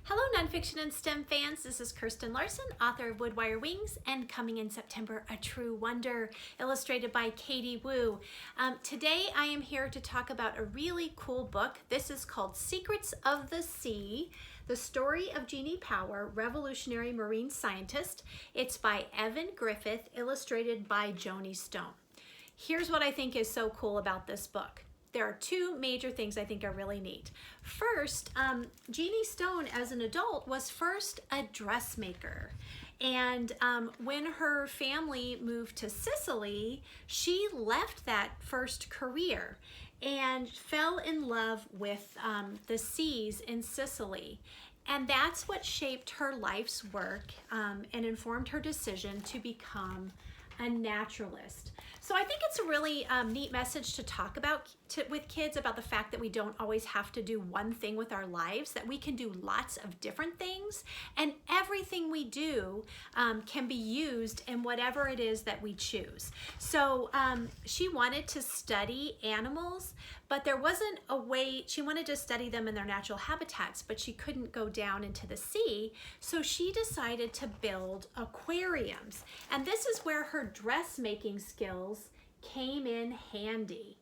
Hello, nonfiction and STEM fans. This is Kirsten Larson, author of Woodwire Wings, and coming in September, A True Wonder, illustrated by Katie Wu. Today, I am here to talk about a really cool book. This is called Secrets of the Sea, The Story of Jeanne Power, Revolutionary Marine Scientist. It's by Evan Griffith, illustrated by Joanie Stone. Here's what I think is so cool about this book. There are two major things I think are really neat. First, Jeannie Stone as an adult was first a dressmaker. And when her family moved to Sicily, she left that first career and fell in love with the seas in Sicily. And that's what shaped her life's work and informed her decision to become a naturalist. So I think it's a really neat message to talk about with kids about the fact that we don't always have to do one thing with our lives, that we can do lots of different things, and everything we do can be used in whatever it is that we choose. So she wanted to study animals, but there wasn't a way. She wanted to study them in their natural habitats, but she couldn't go down into the sea, so she decided to build aquariums. And this is where her dressmaking skills came in handy.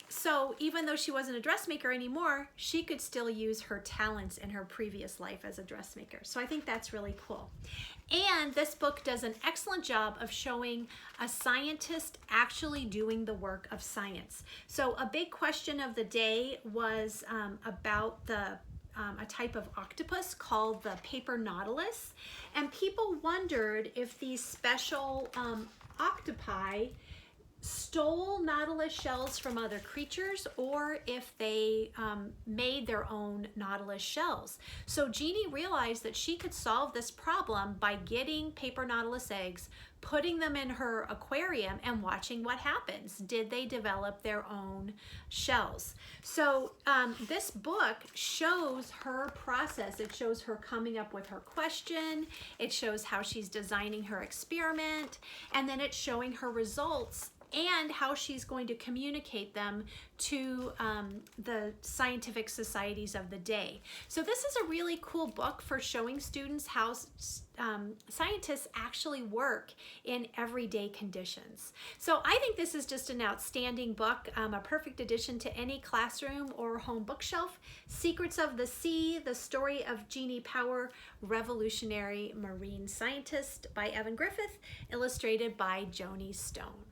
So even though she wasn't a dressmaker anymore, she could still use her talents in her previous life as a dressmaker. So I think that's really cool. And this book does an excellent job of showing a scientist actually doing the work of science. So a big question of the day was about a type of octopus called the paper nautilus. And people wondered if these special octopi stole nautilus shells from other creatures or if they made their own nautilus shells. So Jeannie realized that she could solve this problem by getting paper nautilus eggs, putting them in her aquarium and watching what happens. Did they develop their own shells? So this book shows her process. It shows her coming up with her question. It shows how she's designing her experiment, and then it's showing her results and how she's going to communicate them to the scientific societies of the day. So this is a really cool book for showing students how scientists actually work in everyday conditions. So I think this is just an outstanding book, a perfect addition to any classroom or home bookshelf. Secrets of the Sea, The Story of Jeanne Power, Revolutionary Marine Scientist by Evan Griffith, illustrated by Joanie Stone.